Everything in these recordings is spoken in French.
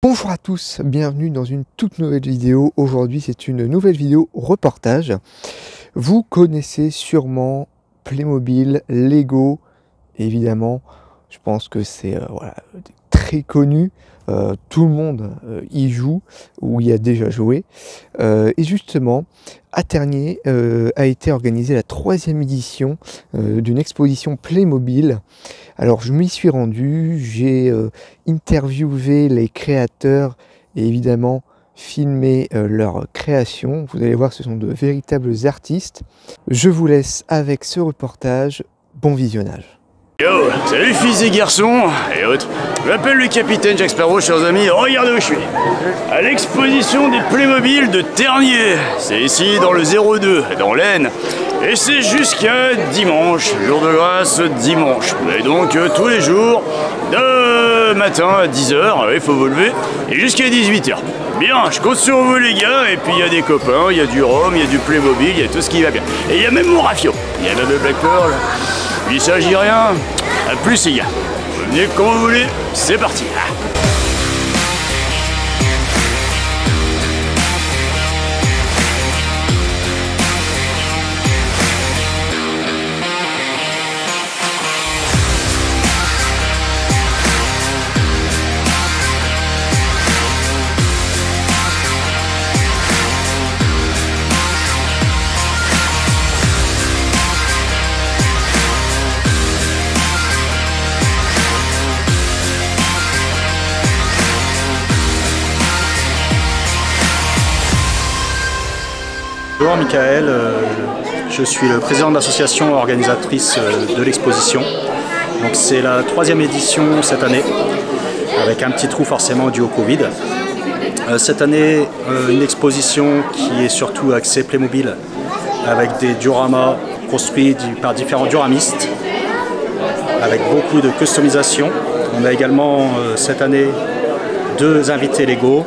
Bonjour à tous, bienvenue dans une toute nouvelle vidéo. Aujourd'hui c'est une nouvelle vidéo reportage. Vous connaissez sûrement Playmobil, Lego, évidemment, je pense que c'est voilà, très connu. Tout le monde y joue ou y a déjà joué. Et justement, à Tergnier a été organisée la 3e édition d'une exposition Playmobil. Alors je m'y suis rendu, j'ai interviewé les créateurs et évidemment filmé leur création. Vous allez voir, ce sont de véritables artistes. Je vous laisse avec ce reportage. Bon visionnage. Yo, salut fils et garçons et autres. Je m'appelle le capitaine Jack Sparrow, chers amis. Regardez où je suis. À l'exposition des Playmobil de Tergnier. C'est ici dans le 02, dans l'Aisne. Et c'est jusqu'à dimanche, jour de grâce dimanche. Et donc tous les jours, de matin à 10h, il faut vous lever, et jusqu'à 18h. Bien, je compte sur vous les gars, et puis il y a des copains, il y a du rhum, il y a du Playmobil, il y a tout ce qui va bien. Et il y a même mon Rafio, il y a la Black Pearl. Il s'agit rien. A plus les gars. Venez quand vous voulez, c'est parti. Bonjour Michael, je suis le président de l'association organisatrice de l'exposition. Donc c'est la 3e édition cette année, avec un petit trou forcément dû au Covid. Cette année, une exposition qui est surtout axée Playmobil, avec des dioramas construits par différents dioramistes, avec beaucoup de customisation. On a également cette année 2 invités Lego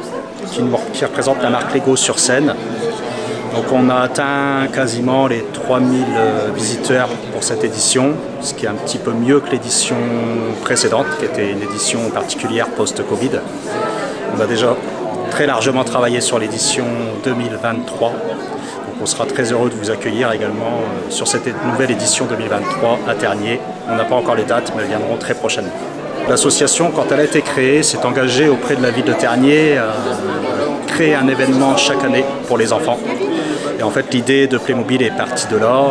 qui représentent la marque Lego sur scène. Donc on a atteint quasiment les 3000 visiteurs pour cette édition, ce qui est un petit peu mieux que l'édition précédente, qui était une édition particulière post-Covid. On a déjà très largement travaillé sur l'édition 2023. Donc on sera très heureux de vous accueillir également sur cette nouvelle édition 2023 à Tergnier. On n'a pas encore les dates, mais elles viendront très prochainement. L'association, quand elle a été créée, s'est engagée auprès de la ville de Tergnier à créer un événement chaque année pour les enfants. Et en fait, l'idée de Playmobil est partie de là.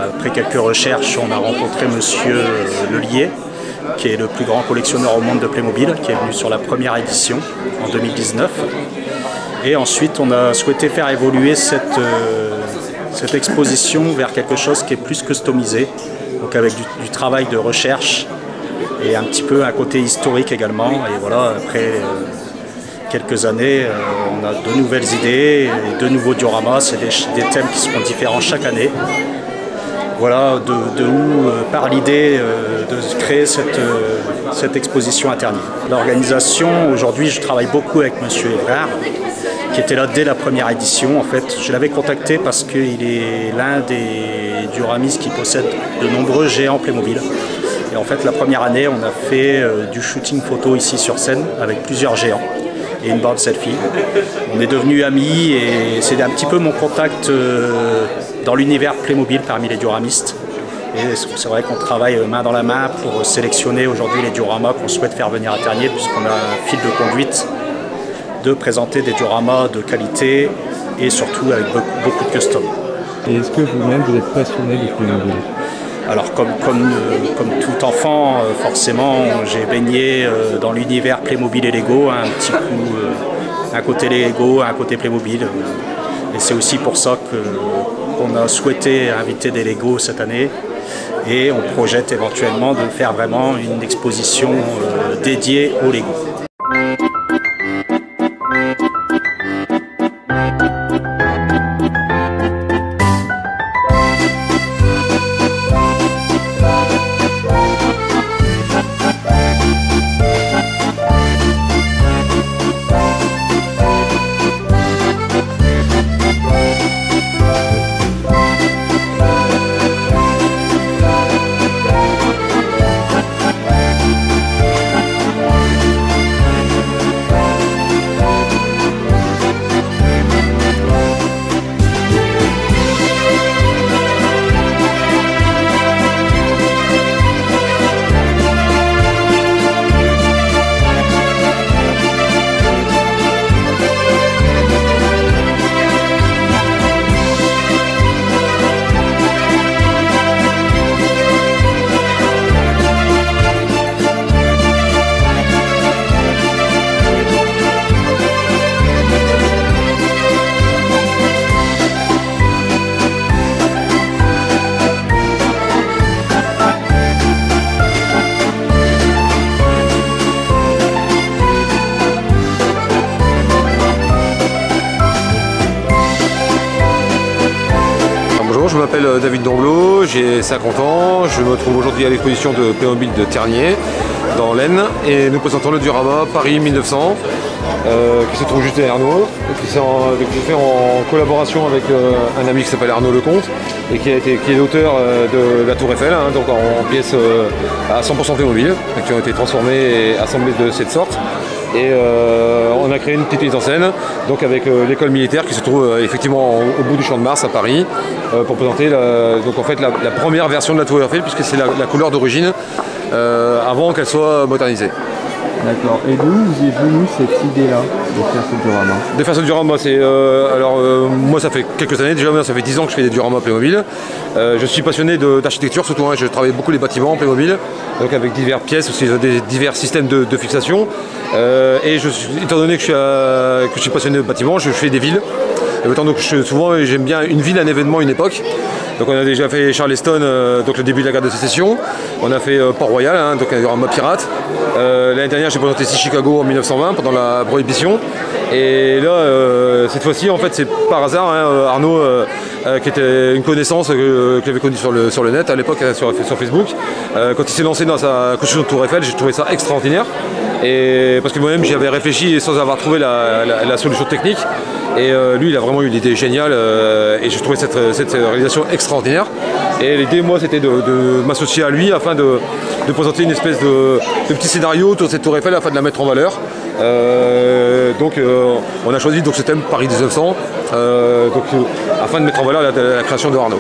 Après quelques recherches, on a rencontré monsieur Lelier, qui est le plus grand collectionneur au monde de Playmobil, qui est venu sur la première édition en 2019. Et ensuite, on a souhaité faire évoluer cette exposition vers quelque chose qui est plus customisé, donc avec du travail de recherche et un petit peu un côté historique également. Et voilà, après quelques années, on a de nouvelles idées et de nouveaux dioramas. C'est des thèmes qui seront différents chaque année. Voilà de où part l'idée de créer cette exposition à Tergnier. L'organisation, aujourd'hui, je travaille beaucoup avec monsieur Evrard, qui était là dès la première édition. En fait, je l'avais contacté parce qu'il est l'un des dioramistes qui possède de nombreux géants Playmobil. Et en fait, la première année, on a fait du shooting photo ici sur scène avec plusieurs géants et une bande selfie. On est devenus amis et c'est un petit peu mon contact dans l'univers Playmobil parmi les dioramistes. Et c'est vrai qu'on travaille main dans la main pour sélectionner aujourd'hui les dioramas qu'on souhaite faire venir à Tergnier, puisqu'on a un fil de conduite de présenter des dioramas de qualité et surtout avec beaucoup de custom. Et est-ce que vous-même vous êtes passionné de Playmobil ? Alors comme tout enfant, forcément, j'ai baigné dans l'univers Playmobil et Lego, un petit coup, un côté Lego, un côté Playmobil. Et c'est aussi pour ça qu'on a souhaité inviter des Lego cette année. Et on projette éventuellement de faire vraiment une exposition dédiée aux Lego. m'appelle David Domblot, j'ai 50 ans, je me trouve aujourd'hui à l'exposition de Playmobil de Ternier, dans l'Aisne, et nous présentons le diorama Paris 1900, qui se trouve juste derrière nous, qui est fait en collaboration avec un ami qui s'appelle Arnaud Lecomte, et qui est l'auteur de la Tour Eiffel, hein, donc en pièces à 100% Playmobil, qui ont été transformées et assemblées de cette sorte. Et on a créé une petite mise en scène donc avec l'école militaire qui se trouve effectivement au bout du Champ de Mars à Paris pour présenter la première version de la Tour Eiffel, puisque c'est la couleur d'origine avant qu'elle soit modernisée. D'accord. Et d'où vous est venue cette idée-là de faire ce diorama? De faire ce diorama, c'est moi ça fait quelques années déjà, ça fait 10 ans que je fais des dioramas Playmobil. Je suis passionné d'architecture surtout, hein, je travaille beaucoup les bâtiments en Playmobil, donc avec diverses pièces, aussi divers systèmes de fixation. Et étant donné que je suis passionné de bâtiments, je fais des villes. Et autant donc souvent j'aime bien une ville, un événement, une époque. Donc on a déjà fait Charleston, donc le début de la guerre de sécession. On a fait Port-Royal, hein, donc un diorama pirate. L'année dernière j'ai présenté ici Chicago en 1920 pendant la prohibition. Et là cette fois-ci en fait c'est par hasard, hein, Arnaud qui était une connaissance que j'avais connue sur le net à l'époque sur Facebook. Quand il s'est lancé dans sa construction de Tour Eiffel, j'ai trouvé ça extraordinaire. Et parce que moi-même j'y avais réfléchi sans avoir trouvé la solution technique. Et lui, il a vraiment eu l'idée géniale et j'ai trouvé cette réalisation extraordinaire. Et l'idée, moi, c'était de m'associer à lui afin de présenter une espèce de petit scénario autour de cette Tour Eiffel afin de la mettre en valeur. On a choisi donc, ce thème Paris 1900 afin de mettre en valeur la création de Arnaud.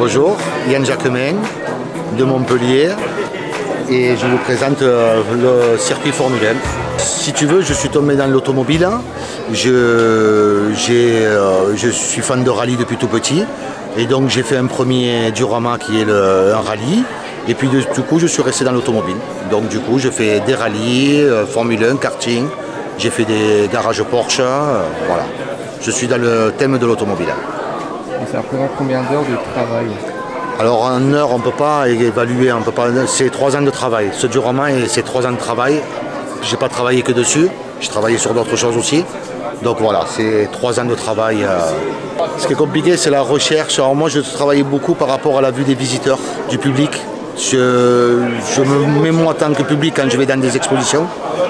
Bonjour, Yann Jacquemin de Montpellier et je vous présente le circuit Formule 1. Si tu veux, je suis tombé dans l'automobile. Je suis fan de rallye depuis tout petit et donc j'ai fait un premier diorama qui est un rallye et puis du coup je suis resté dans l'automobile. Donc du coup je fais des rallyes, Formule 1, karting, j'ai fait des garages Porsche, voilà. Je suis dans le thème de l'automobile. Et ça représente combien d'heures de travail? Alors en heure, on ne peut pas évaluer, c'est 3 ans de travail. Ce diorama, c'est 3 ans de travail. Je n'ai pas travaillé que dessus, j'ai travaillé sur d'autres choses aussi. Donc voilà, c'est 3 ans de travail. Ce qui est compliqué, c'est la recherche. Alors moi, je travaillais beaucoup par rapport à la vue des visiteurs, du public. Je me mets moi en tant que public quand je vais dans des expositions.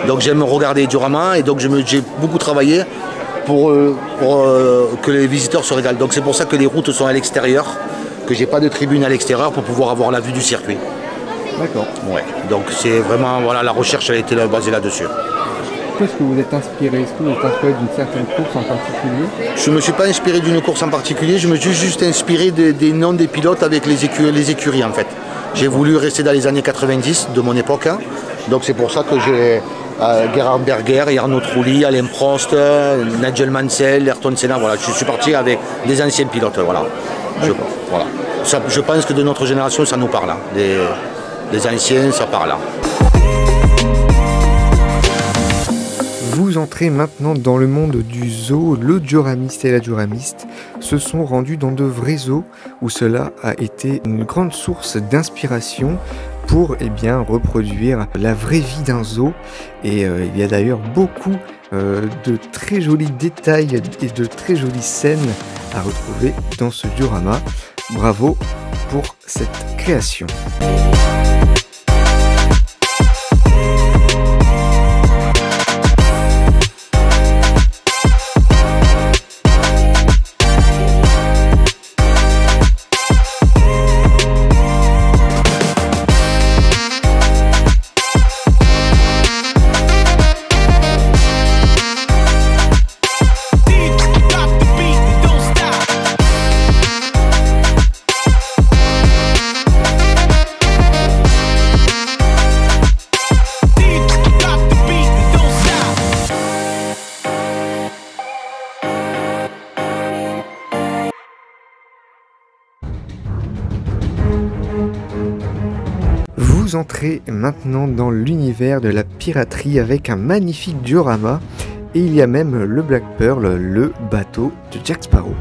Donc j'aime regarder les dioramas et donc j'ai beaucoup travaillé pour que les visiteurs se régalent. Donc c'est pour ça que les routes sont à l'extérieur, que j'ai pas de tribune à l'extérieur pour pouvoir avoir la vue du circuit. D'accord. Ouais. Donc c'est vraiment, voilà, la recherche a été basée là-dessus. Est-ce que vous êtes inspiré? Est-ce que vous êtes inspiré d'une certaine course en particulier? Je ne me suis pas inspiré d'une course en particulier, je me suis juste inspiré des noms des pilotes avec les écuries en fait. J'ai voulu rester dans les années 90 de mon époque, hein. Donc c'est pour ça que j'ai Gerhard Berger, Arnaud Trulli, Alain Prost, Nigel Mansell, Ayrton Senna, voilà. Je suis parti avec des anciens pilotes, voilà. Voilà. Ça, je pense que de notre génération ça nous parle, hein. Les anciens ça parle. Hein. Vous entrez maintenant dans le monde du zoo. Le dioramiste et la dioramiste se sont rendus dans de vrais zoos où cela a été une grande source d'inspiration pour reproduire la vraie vie d'un zoo. Et il y a d'ailleurs beaucoup de très jolis détails et de très jolies scènes à retrouver dans ce diorama. Bravo pour cette création. Vous entrez maintenant dans l'univers de la piraterie avec un magnifique diorama et il y a même le Black Pearl, le bateau de Jack Sparrow.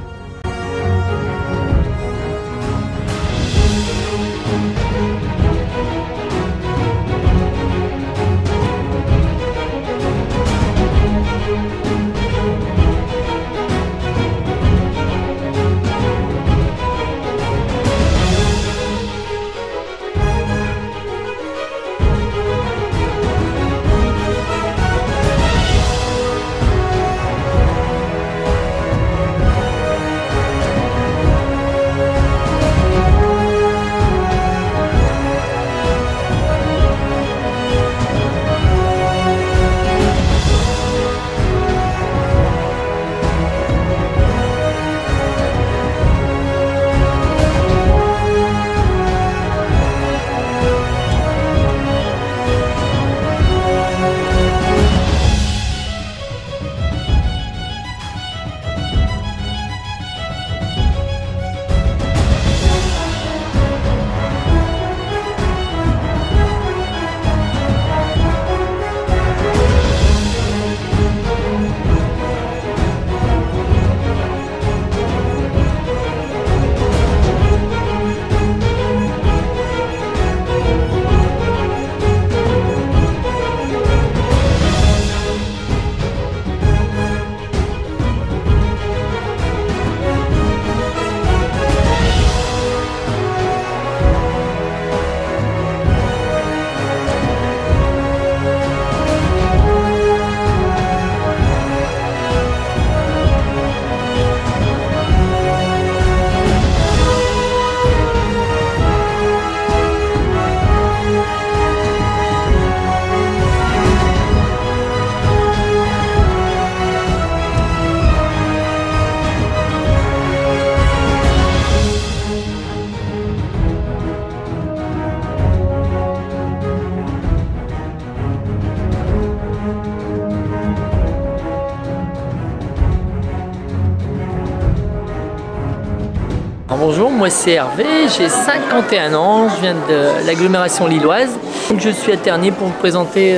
Bonjour, moi c'est Hervé, j'ai 51 ans, je viens de l'agglomération lilloise. Je suis à Tergnier pour vous présenter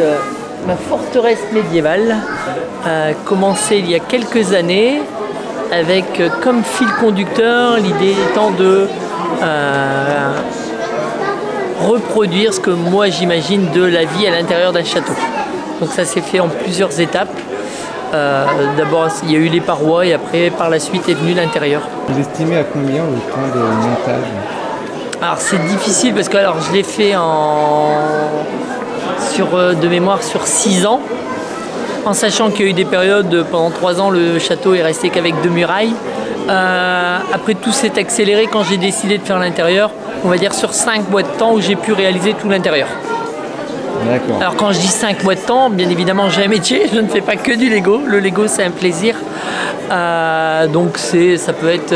ma forteresse médiévale, commencée il y a quelques années, avec comme fil conducteur l'idée étant de reproduire ce que moi j'imagine de la vie à l'intérieur d'un château. Donc ça s'est fait en plusieurs étapes. D'abord il y a eu les parois et après par la suite est venu l'intérieur. Vous estimez à combien le temps de montage? Alors c'est difficile parce que alors, je l'ai fait de mémoire sur 6 ans, en sachant qu'il y a eu des périodes, pendant 3 ans le château est resté qu'avec 2 murailles. Après tout s'est accéléré quand j'ai décidé de faire l'intérieur, on va dire sur 5 mois de temps où j'ai pu réaliser tout l'intérieur. Alors quand je dis 5 mois de temps, bien évidemment j'ai un métier, je ne fais pas que du Lego. Le Lego c'est un plaisir. Donc ça peut être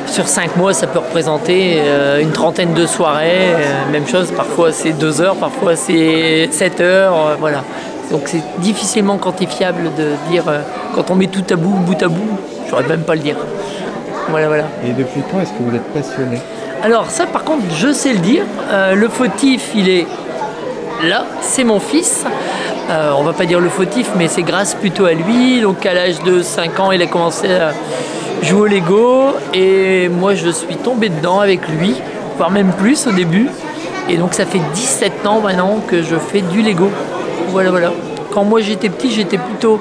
sur 5 mois, ça peut représenter une trentaine de soirées. Même chose, parfois c'est 2 heures, parfois c'est 7 heures. Voilà. Donc c'est difficilement quantifiable de dire quand on met tout à bout, bout à bout, je saurais même pas le dire. Voilà. Et depuis quand est-ce que vous êtes passionné? Alors ça par contre je sais le dire. Le fautif il est là, c'est mon fils. On va pas dire le fautif, mais c'est grâce plutôt à lui. Donc à l'âge de 5 ans, il a commencé à jouer au Lego et moi je suis tombé dedans avec lui, voire même plus au début. Et donc ça fait 17 ans maintenant que je fais du Lego. Voilà. Quand moi j'étais petit, j'étais plutôt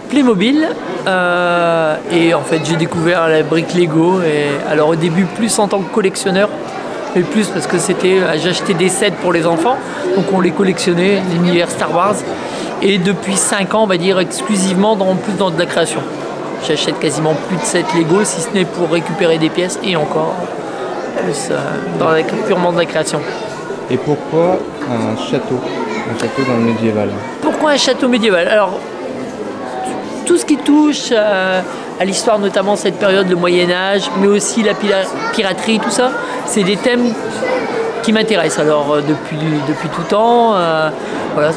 Playmobil. Et en fait j'ai découvert la brique Lego. Et alors au début plus en tant que collectionneur, mais plus parce que j'achetais des sets pour les enfants. Donc on les collectionnait, l'univers Star Wars. Et depuis 5 ans, on va dire exclusivement dans de la création. J'achète quasiment plus de sets Lego, si ce n'est pour récupérer des pièces et encore plus purement de la création. Et pourquoi un château dans le médiéval? Pourquoi un château médiéval? Alors, tout ce qui touche à l'histoire, notamment cette période, le Moyen-Âge, mais aussi la piraterie, tout ça, c'est des thèmes qui m'intéressent. Alors, depuis tout temps, voilà,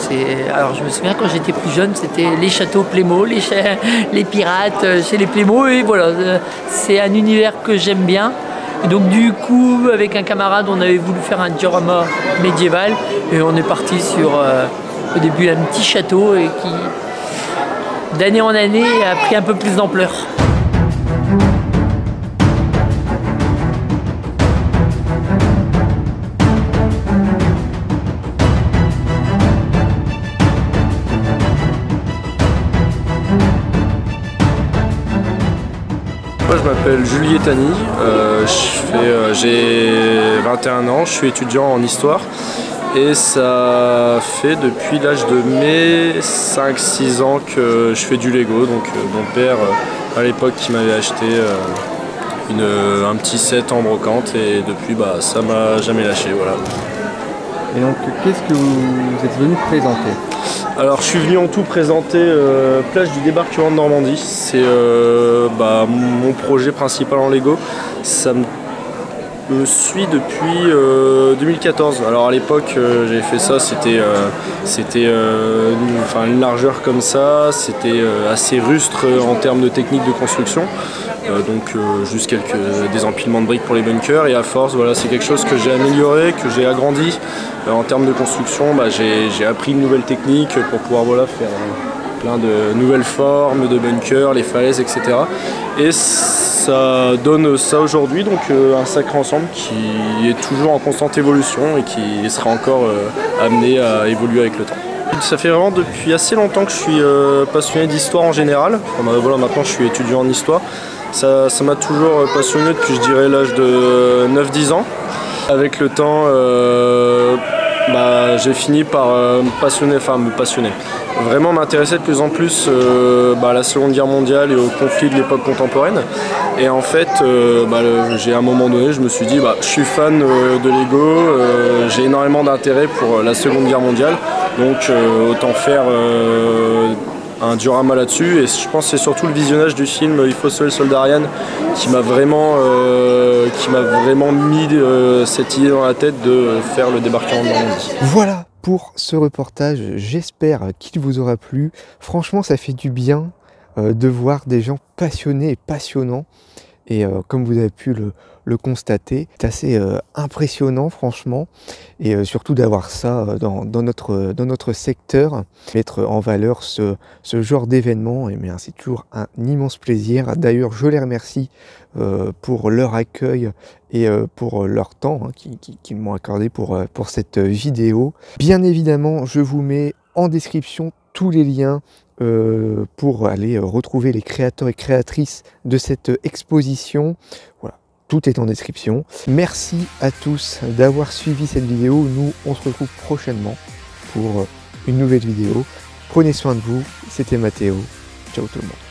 alors je me souviens quand j'étais plus jeune, c'était les châteaux Playmo, les pirates chez les Playmo, et voilà, c'est un univers que j'aime bien. Et donc du coup, avec un camarade, on avait voulu faire un diorama médiéval, et on est parti sur, au début, un petit château, et qui, d'année en année, a pris un peu plus d'ampleur. Moi je m'appelle Julie Etani, j'ai 21 ans, je suis étudiant en histoire et ça fait depuis l'âge de mes 5-6 ans que je fais du Lego. Donc mon père à l'époque qui m'avait acheté un petit set en brocante et depuis ça m'a jamais lâché. Voilà. Et donc qu'est-ce que vous êtes venu présenter? Alors je suis venu en tout présenter Plage du débarquement de Normandie. C'est mon projet principal en Lego. Ça me suit depuis 2014. Alors à l'époque j'ai fait ça, c'était une largeur comme ça, c'était assez rustre en termes de technique de construction. Donc juste des empilements de briques pour les bunkers, et à force voilà, c'est quelque chose que j'ai amélioré, que j'ai agrandi. En termes de construction, j'ai appris une nouvelle technique pour pouvoir faire plein de nouvelles formes de bunkers, les falaises, etc. Et ça donne ça aujourd'hui, donc un sacré ensemble qui est toujours en constante évolution et qui sera encore amené à évoluer avec le temps. Ça fait vraiment depuis assez longtemps que je suis passionné d'histoire en général. Voilà, maintenant je suis étudiant en histoire. Ça m'a toujours passionné depuis, je dirais, l'âge de 9-10 ans. Avec le temps, j'ai fini par me passionner. Vraiment m'intéresser de plus en plus à la Seconde Guerre mondiale et aux conflits de l'époque contemporaine. Et en fait, j'ai à un moment donné, je me suis dit, je suis fan de Lego, j'ai énormément d'intérêt pour la Seconde Guerre mondiale, donc autant faire un diorama là-dessus. Et je pense que c'est surtout le visionnage du film Il faut sauver le soldat Ryan qui m'a vraiment mis cette idée dans la tête de faire le débarquement de Normandie. Voilà pour ce reportage, j'espère qu'il vous aura plu. Franchement, ça fait du bien de voir des gens passionnés et passionnants. Et comme vous avez pu le constater, c'est assez impressionnant franchement. Et surtout d'avoir ça dans notre secteur. Mettre en valeur ce genre d'événement, c'est toujours un immense plaisir. D'ailleurs, je les remercie pour leur accueil et pour leur temps qu'ils m'ont accordé pour cette vidéo. Bien évidemment, je vous mets en description tous les liens pour aller retrouver les créateurs et créatrices de cette exposition. Voilà, tout est en description. Merci à tous d'avoir suivi cette vidéo. Nous, on se retrouve prochainement pour une nouvelle vidéo. Prenez soin de vous, c'était Mathéo. Ciao tout le monde.